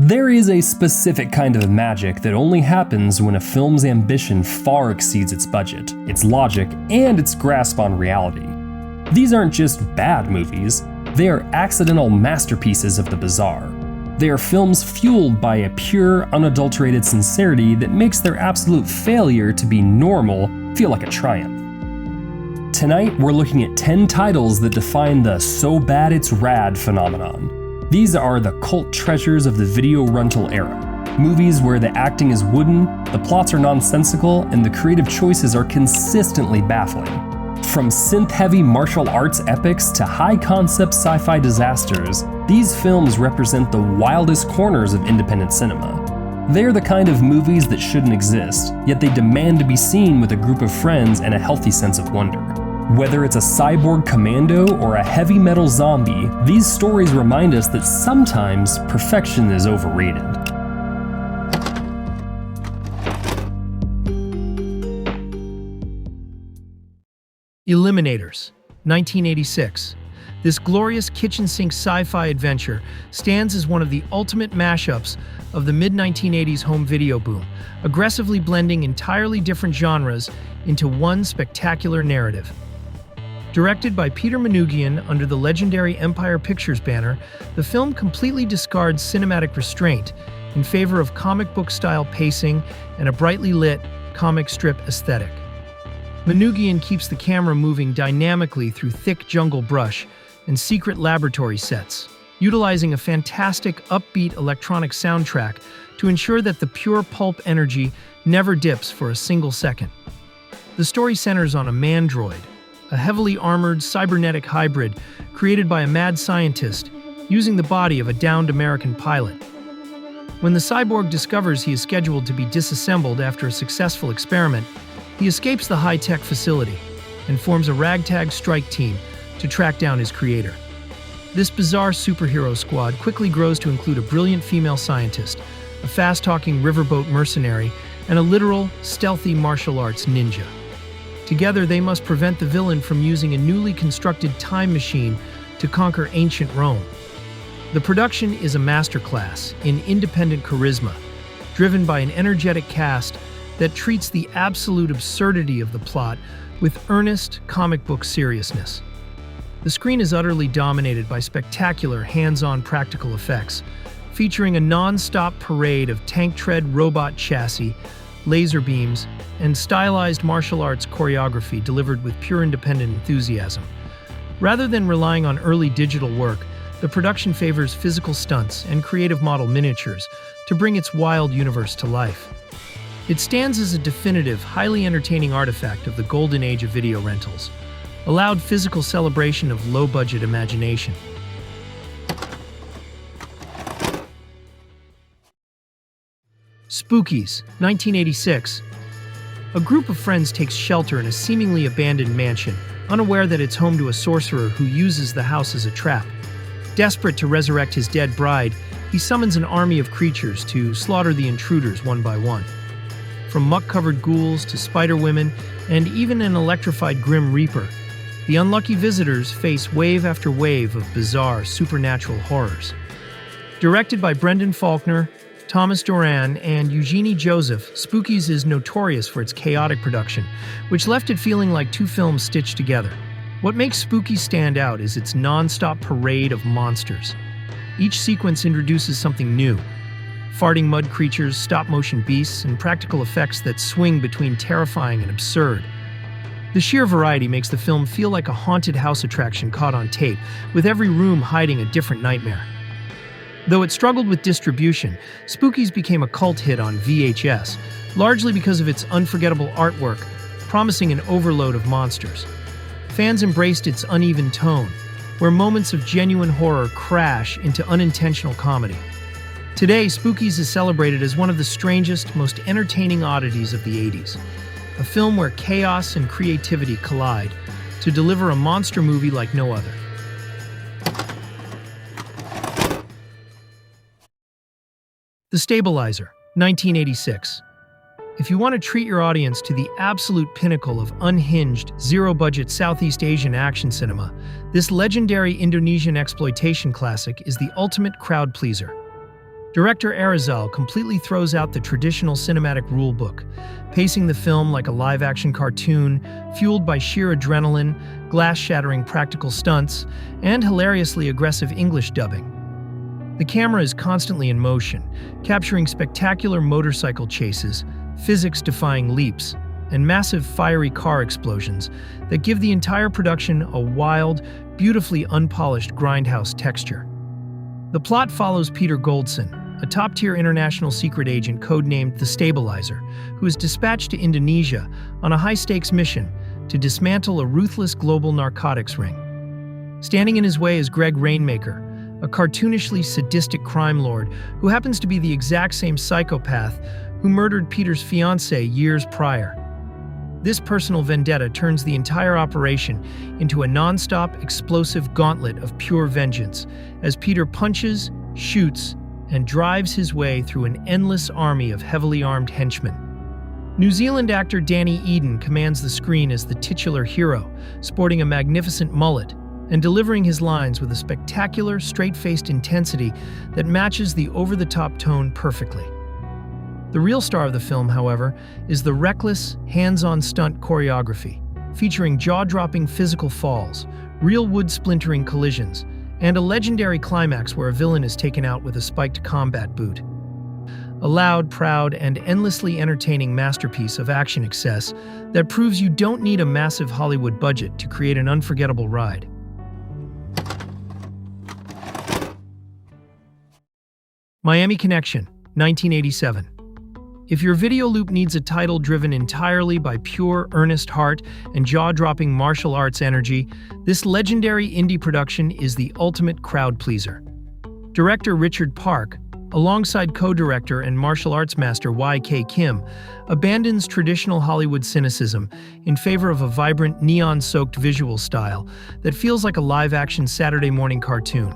There is a specific kind of magic that only happens when a film's ambition far exceeds its budget, its logic, and its grasp on reality. These aren't just bad movies, they are accidental masterpieces of the bizarre. They are films fueled by a pure, unadulterated sincerity that makes their absolute failure to be normal feel like a triumph. Tonight, we're looking at 10 titles that define the so bad it's rad phenomenon. These are the cult treasures of the video rental era. Movies where the acting is wooden, the plots are nonsensical, and the creative choices are consistently baffling. From synth-heavy martial arts epics to high-concept sci-fi disasters, these films represent the wildest corners of independent cinema. They're the kind of movies that shouldn't exist, yet they demand to be seen with a group of friends and a healthy sense of wonder. Whether it's a cyborg commando or a heavy metal zombie, these stories remind us that sometimes perfection is overrated. Eliminators, 1986. This glorious kitchen sink sci-fi adventure stands as one of the ultimate mashups of the mid-1980s home video boom, aggressively blending entirely different genres into one spectacular narrative. Directed by Peter Manoogian under the legendary Empire Pictures banner, the film completely discards cinematic restraint in favor of comic book-style pacing and a brightly lit comic strip aesthetic. Manoogian keeps the camera moving dynamically through thick jungle brush and secret laboratory sets, utilizing a fantastic upbeat electronic soundtrack to ensure that the pure pulp energy never dips for a single second. The story centers on a Mandroid, a heavily armored cybernetic hybrid created by a mad scientist using the body of a downed American pilot. When the cyborg discovers he is scheduled to be disassembled after a successful experiment, he escapes the high-tech facility and forms a ragtag strike team to track down his creator. This bizarre superhero squad quickly grows to include a brilliant female scientist, a fast-talking riverboat mercenary, and a literal, stealthy martial arts ninja. Together, they must prevent the villain from using a newly constructed time machine to conquer ancient Rome. The production is a masterclass in independent charisma, driven by an energetic cast that treats the absolute absurdity of the plot with earnest comic book seriousness. The screen is utterly dominated by spectacular hands-on practical effects, featuring a non-stop parade of tank-tread robot chassis, laser beams, and stylized martial arts choreography delivered with pure independent enthusiasm. Rather than relying on early digital work, the production favors physical stunts and creative model miniatures to bring its wild universe to life. It stands as a definitive, highly entertaining artifact of the golden age of video rentals, a loud physical celebration of low-budget imagination. Spookies, 1986. A group of friends takes shelter in a seemingly abandoned mansion, unaware that it's home to a sorcerer who uses the house as a trap. Desperate to resurrect his dead bride, he summons an army of creatures to slaughter the intruders one by one. From muck-covered ghouls to spider women, and even an electrified Grim Reaper, the unlucky visitors face wave after wave of bizarre, supernatural horrors. Directed by Brendan Faulkner, Thomas Doran, and Eugenie Joseph, Spookies is notorious for its chaotic production, which left it feeling like two films stitched together. What makes Spookies stand out is its non-stop parade of monsters. Each sequence introduces something new: farting mud creatures, stop-motion beasts, and practical effects that swing between terrifying and absurd. The sheer variety makes the film feel like a haunted house attraction caught on tape, with every room hiding a different nightmare. Though it struggled with distribution, Spookies became a cult hit on VHS, largely because of its unforgettable artwork, promising an overload of monsters. Fans embraced its uneven tone, where moments of genuine horror crash into unintentional comedy. Today, Spookies is celebrated as one of the strangest, most entertaining oddities of the 80s. A film where chaos and creativity collide to deliver a monster movie like no other. The Stabilizer, 1986. If you want to treat your audience to the absolute pinnacle of unhinged, zero-budget Southeast Asian action cinema, this legendary Indonesian exploitation classic is the ultimate crowd pleaser. Director Arizal completely throws out the traditional cinematic rulebook, pacing the film like a live-action cartoon, fueled by sheer adrenaline, glass-shattering practical stunts, and hilariously aggressive English dubbing. The camera is constantly in motion, capturing spectacular motorcycle chases, physics-defying leaps, and massive fiery car explosions that give the entire production a wild, beautifully unpolished grindhouse texture. The plot follows Peter Goldson, a top-tier international secret agent codenamed the Stabilizer, who is dispatched to Indonesia on a high-stakes mission to dismantle a ruthless global narcotics ring. Standing in his way is Greg Rainmaker, a cartoonishly sadistic crime lord who happens to be the exact same psychopath who murdered Peter's fiancée years prior. This personal vendetta turns the entire operation into a non-stop, explosive gauntlet of pure vengeance, as Peter punches, shoots, and drives his way through an endless army of heavily armed henchmen. New Zealand actor Danny Eden commands the screen as the titular hero, sporting a magnificent mullet and delivering his lines with a spectacular, straight-faced intensity that matches the over-the-top tone perfectly. The real star of the film, however, is the reckless, hands-on stunt choreography, featuring jaw-dropping physical falls, real wood-splintering collisions, and a legendary climax where a villain is taken out with a spiked combat boot. A loud, proud, and endlessly entertaining masterpiece of action excess that proves you don't need a massive Hollywood budget to create an unforgettable ride. Miami Connection, 1987. If your video loop needs a title driven entirely by pure, earnest heart and jaw-dropping martial arts energy, this legendary indie production is the ultimate crowd pleaser. Director Richard Park, alongside co-director and martial arts master Y.K. Kim, abandons traditional Hollywood cynicism in favor of a vibrant, neon-soaked visual style that feels like a live-action Saturday morning cartoon.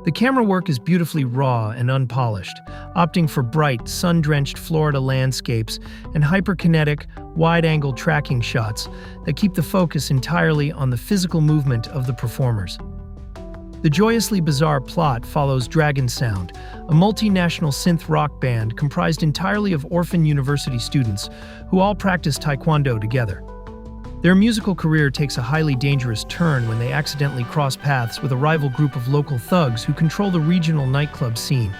The camera work is beautifully raw and unpolished, opting for bright, sun-drenched Florida landscapes and hyperkinetic, wide-angle tracking shots that keep the focus entirely on the physical movement of the performers. The joyously bizarre plot follows Dragon Sound, a multinational synth-rock band comprised entirely of orphan university students who all practice taekwondo together. Their musical career takes a highly dangerous turn when they accidentally cross paths with a rival group of local thugs who control the regional nightclub scene.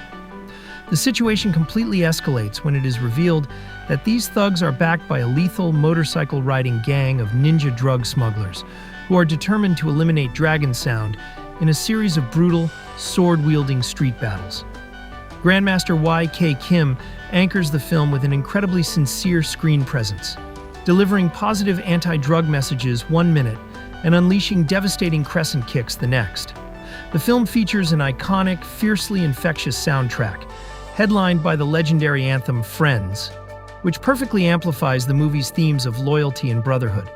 The situation completely escalates when it is revealed that these thugs are backed by a lethal motorcycle-riding gang of ninja drug smugglers who are determined to eliminate Dragon Sound in a series of brutal, sword-wielding street battles. Grandmaster Y.K. Kim anchors the film with an incredibly sincere screen presence, delivering positive anti-drug messages one minute and unleashing devastating crescent kicks the next. The film features an iconic, fiercely infectious soundtrack, headlined by the legendary anthem Friends, which perfectly amplifies the movie's themes of loyalty and brotherhood.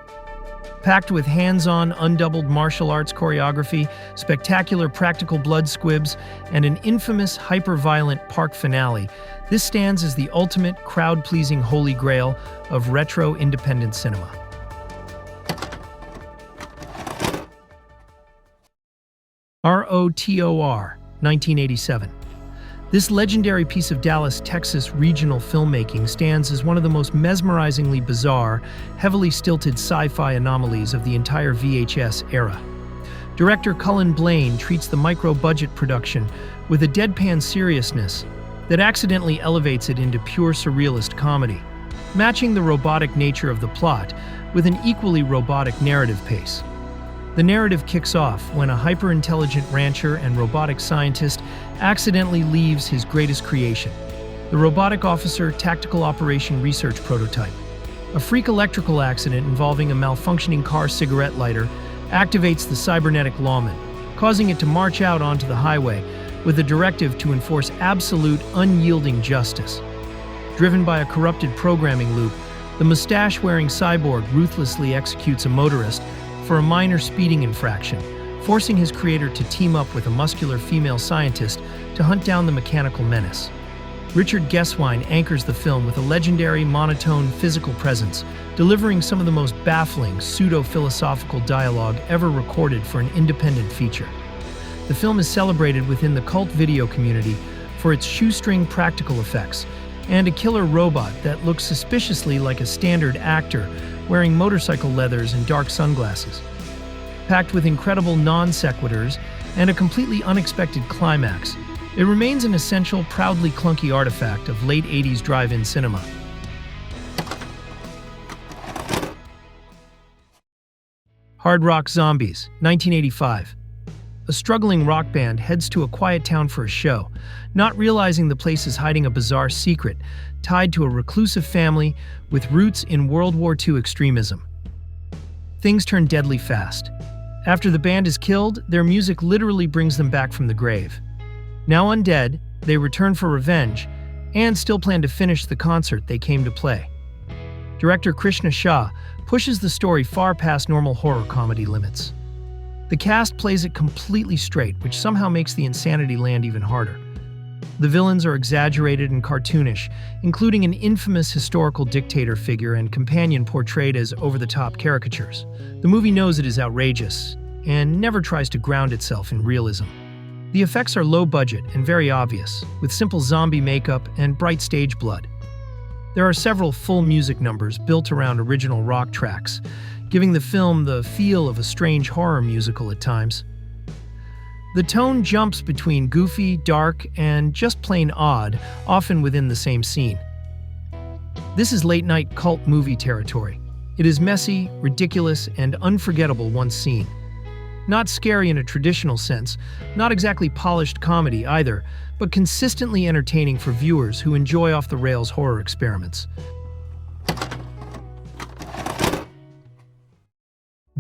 Packed with hands-on, undoubled martial arts choreography, spectacular practical blood squibs, and an infamous, hyper-violent park finale, this stands as the ultimate crowd-pleasing holy grail of retro independent cinema. R.O.T.O.R, 1987. This legendary piece of Dallas, Texas regional filmmaking stands as one of the most mesmerizingly bizarre, heavily stilted sci-fi anomalies of the entire VHS era. Director Cullen Blaine treats the micro-budget production with a deadpan seriousness that accidentally elevates it into pure surrealist comedy, matching the robotic nature of the plot with an equally robotic narrative pace. The narrative kicks off when a hyper-intelligent rancher and robotic scientist accidentally leaves his greatest creation, the Robotic Officer Tactical Operation Research Prototype. A freak electrical accident involving a malfunctioning car cigarette lighter activates the cybernetic lawman, causing it to march out onto the highway with a directive to enforce absolute, unyielding justice. Driven by a corrupted programming loop, the mustache-wearing cyborg ruthlessly executes a motorist for a minor speeding infraction, forcing his creator to team up with a muscular female scientist to hunt down the mechanical menace. Richard Geswine anchors the film with a legendary, monotone, physical presence, delivering some of the most baffling, pseudo-philosophical dialogue ever recorded for an independent feature. The film is celebrated within the cult video community for its shoestring practical effects, and a killer robot that looks suspiciously like a standard actor wearing motorcycle leathers and dark sunglasses. Packed with incredible non-sequiturs and a completely unexpected climax, it remains an essential, proudly clunky artifact of late 80s drive-in cinema. Hard Rock Zombies, 1985. A struggling rock band heads to a quiet town for a show, not realizing the place is hiding a bizarre secret tied to a reclusive family with roots in World War II extremism. Things turn deadly fast. After the band is killed, their music literally brings them back from the grave. Now undead, they return for revenge and still plan to finish the concert they came to play. Director Krishna Shah pushes the story far past normal horror comedy limits. The cast plays it completely straight, which somehow makes the insanity land even harder. The villains are exaggerated and cartoonish, including an infamous historical dictator figure and companion portrayed as over-the-top caricatures. The movie knows it is outrageous and never tries to ground itself in realism. The effects are low budget and very obvious, with simple zombie makeup and bright stage blood. There are several full music numbers built around original rock tracks, giving the film the feel of a strange horror musical at times. The tone jumps between goofy, dark, and just plain odd, often within the same scene. This is late-night cult movie territory. It is messy, ridiculous, and unforgettable once seen. Not scary in a traditional sense, not exactly polished comedy either, but consistently entertaining for viewers who enjoy off-the-rails horror experiments.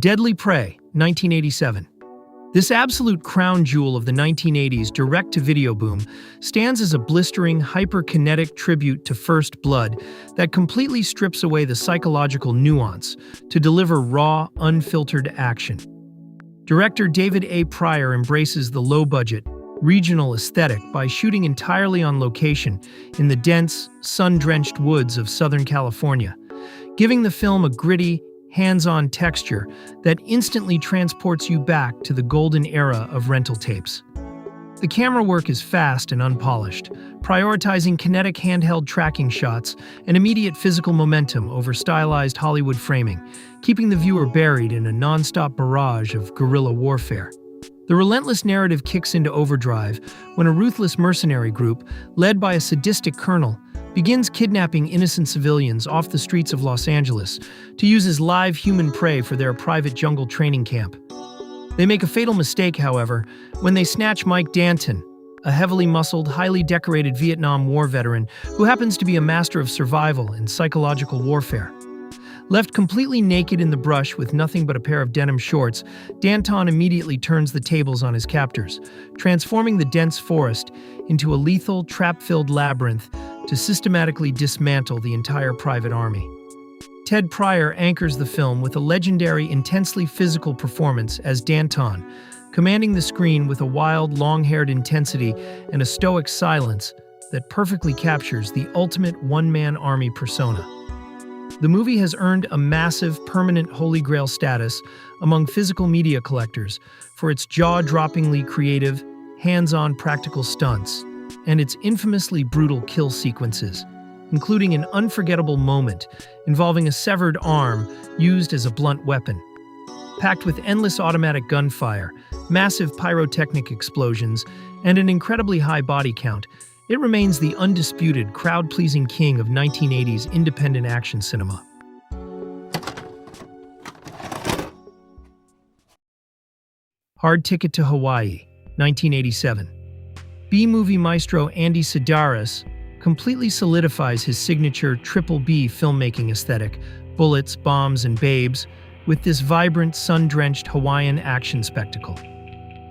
Deadly Prey, 1987. This absolute crown jewel of the 1980s direct-to-video boom stands as a blistering, hyper-kinetic tribute to First Blood that completely strips away the psychological nuance to deliver raw, unfiltered action. Director David A. Pryor embraces the low-budget, regional aesthetic by shooting entirely on location in the dense, sun-drenched woods of Southern California, giving the film a gritty, hands-on texture that instantly transports you back to the golden era of rental tapes. The camera work is fast and unpolished, prioritizing kinetic handheld tracking shots and immediate physical momentum over stylized Hollywood framing, keeping the viewer buried in a non-stop barrage of guerrilla warfare. The relentless narrative kicks into overdrive when a ruthless mercenary group, led by a sadistic colonel, begins kidnapping innocent civilians off the streets of Los Angeles to use as live human prey for their private jungle training camp. They make a fatal mistake, however, when they snatch Mike Danton, a heavily muscled, highly decorated Vietnam War veteran who happens to be a master of survival and psychological warfare. Left completely naked in the brush with nothing but a pair of denim shorts, Danton immediately turns the tables on his captors, transforming the dense forest into a lethal, trap-filled labyrinth to systematically dismantle the entire private army. Ted Pryor anchors the film with a legendary, intensely physical performance as Danton, commanding the screen with a wild, long-haired intensity and a stoic silence that perfectly captures the ultimate one-man army persona. The movie has earned a massive, permanent Holy Grail status among physical media collectors for its jaw-droppingly creative, hands-on practical stunts and its infamously brutal kill sequences, including an unforgettable moment involving a severed arm used as a blunt weapon. Packed with endless automatic gunfire, massive pyrotechnic explosions, and an incredibly high body count, it remains the undisputed, crowd-pleasing king of 1980s independent action cinema. Hard Ticket to Hawaii, 1987. B-movie maestro Andy Sidaris completely solidifies his signature triple B filmmaking aesthetic, bullets, bombs, and babes, with this vibrant, sun-drenched Hawaiian action spectacle.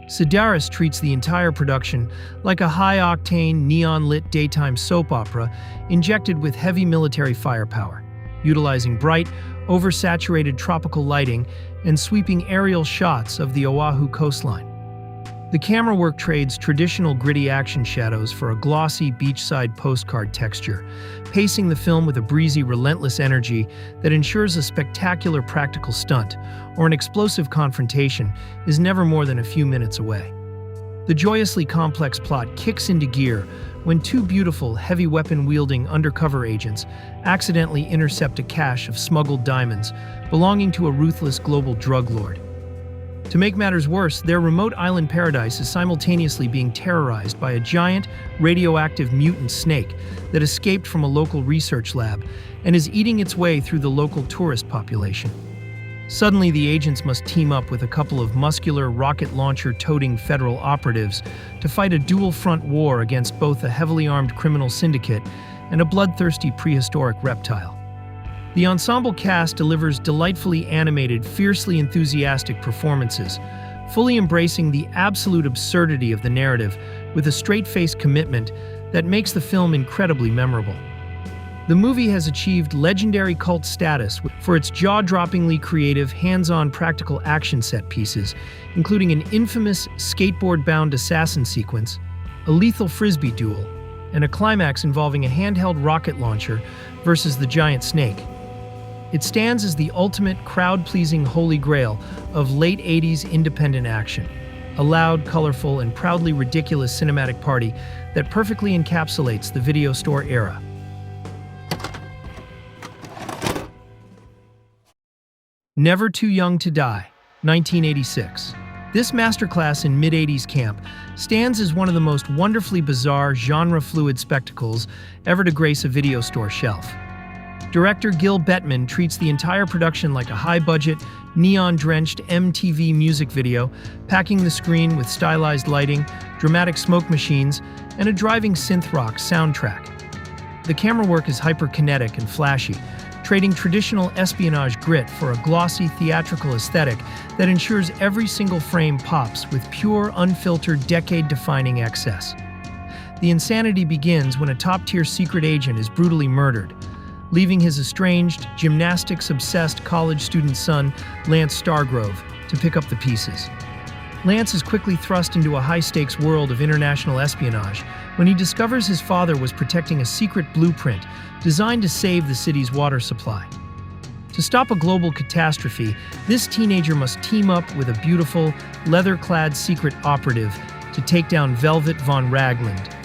Sidaris treats the entire production like a high-octane, neon-lit daytime soap opera injected with heavy military firepower, utilizing bright, oversaturated tropical lighting and sweeping aerial shots of the Oahu coastline. The camera work trades traditional gritty action shadows for a glossy beachside postcard texture, pacing the film with a breezy, relentless energy that ensures a spectacular practical stunt or an explosive confrontation is never more than a few minutes away. The joyously complex plot kicks into gear when two beautiful, heavy weapon-wielding undercover agents accidentally intercept a cache of smuggled diamonds belonging to a ruthless global drug lord. To make matters worse, their remote island paradise is simultaneously being terrorized by a giant, radioactive mutant snake that escaped from a local research lab and is eating its way through the local tourist population. Suddenly, the agents must team up with a couple of muscular rocket launcher-toting federal operatives to fight a dual-front war against both a heavily armed criminal syndicate and a bloodthirsty prehistoric reptile. The ensemble cast delivers delightfully animated, fiercely enthusiastic performances, fully embracing the absolute absurdity of the narrative with a straight-faced commitment that makes the film incredibly memorable. The movie has achieved legendary cult status for its jaw-droppingly creative, hands-on practical action set pieces, including an infamous skateboard-bound assassin sequence, a lethal frisbee duel, and a climax involving a handheld rocket launcher versus the giant snake. It stands as the ultimate crowd-pleasing holy grail of late 80s independent action, a loud, colorful, and proudly ridiculous cinematic party that perfectly encapsulates the video store era. Never Too Young to Die, 1986. This masterclass in mid-80s camp stands as one of the most wonderfully bizarre, genre-fluid spectacles ever to grace a video store shelf. Director Gil Bettman treats the entire production like a high-budget, neon-drenched MTV music video, packing the screen with stylized lighting, dramatic smoke machines, and a driving synth-rock soundtrack. The camera work is hyperkinetic and flashy, trading traditional espionage grit for a glossy theatrical aesthetic that ensures every single frame pops with pure, unfiltered, decade-defining excess. The insanity begins when a top-tier secret agent is brutally murdered, leaving his estranged, gymnastics-obsessed college student son, Lance Stargrove, to pick up the pieces. Lance is quickly thrust into a high-stakes world of international espionage when he discovers his father was protecting a secret blueprint designed to save the city's water supply. To stop a global catastrophe, this teenager must team up with a beautiful, leather-clad secret operative to take down Velvet von Ragland,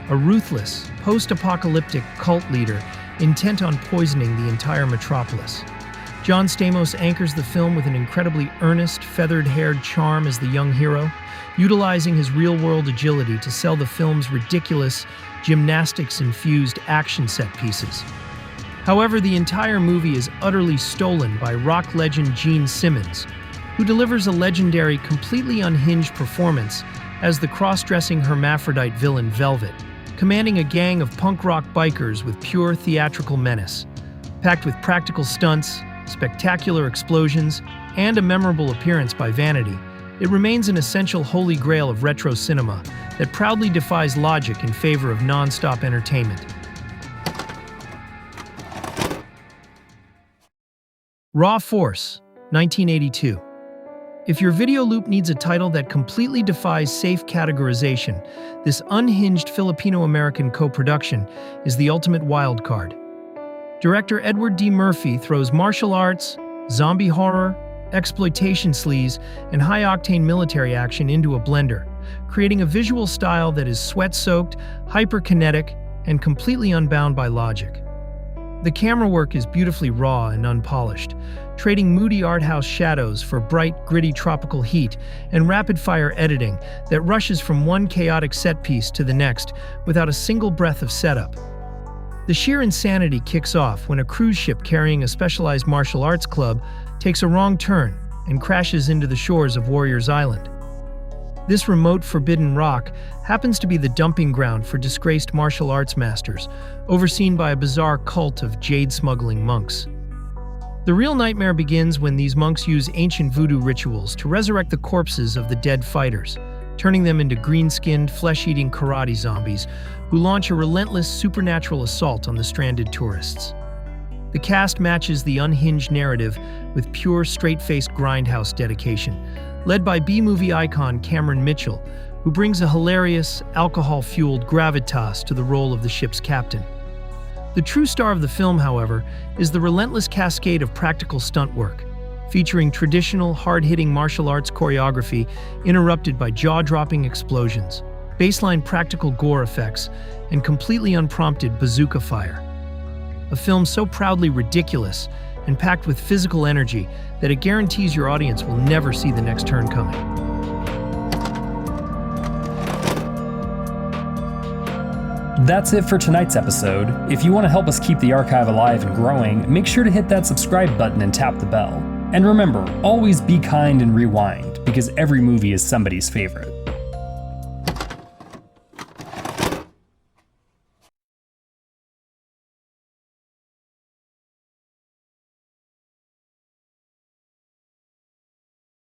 a ruthless, post-apocalyptic cult leader intent on poisoning the entire metropolis. John Stamos anchors the film with an incredibly earnest, feathered-haired charm as the young hero, utilizing his real-world agility to sell the film's ridiculous, gymnastics-infused action set pieces. However, the entire movie is utterly stolen by rock legend Gene Simmons, who delivers a legendary, completely unhinged performance as the cross-dressing hermaphrodite villain Velvet, commanding a gang of punk rock bikers with pure theatrical menace. Packed with practical stunts, spectacular explosions, and a memorable appearance by Vanity, it remains an essential holy grail of retro cinema that proudly defies logic in favor of non-stop entertainment. Raw Force, 1982. If your video loop needs a title that completely defies safe categorization, this unhinged Filipino-American co-production is the ultimate wild card. Director Edward D. Murphy throws martial arts, zombie horror, exploitation sleaze, and high-octane military action into a blender, creating a visual style that is sweat-soaked, hyperkinetic, and completely unbound by logic. The camera work is beautifully raw and unpolished, trading moody art house shadows for bright, gritty tropical heat and rapid-fire editing that rushes from one chaotic set piece to the next without a single breath of setup. The sheer insanity kicks off when a cruise ship carrying a specialized martial arts club takes a wrong turn and crashes into the shores of Warriors Island. This remote, forbidden rock happens to be the dumping ground for disgraced martial arts masters, overseen by a bizarre cult of jade-smuggling monks. The real nightmare begins when these monks use ancient voodoo rituals to resurrect the corpses of the dead fighters, turning them into green-skinned, flesh-eating karate zombies who launch a relentless supernatural assault on the stranded tourists. The cast matches the unhinged narrative with pure, straight-faced grindhouse dedication, led by B-movie icon Cameron Mitchell, who brings a hilarious, alcohol-fueled gravitas to the role of the ship's captain. The true star of the film, however, is the relentless cascade of practical stunt work, featuring traditional, hard-hitting martial arts choreography interrupted by jaw-dropping explosions. baseline practical gore effects, and completely unprompted bazooka fire. A film so proudly ridiculous and packed with physical energy that it guarantees your audience will never see the next turn coming. That's it for tonight's episode. If you want to help us keep the archive alive and growing, make sure to hit that subscribe button and tap the bell. And remember, always be kind and rewind, because every movie is somebody's favorite.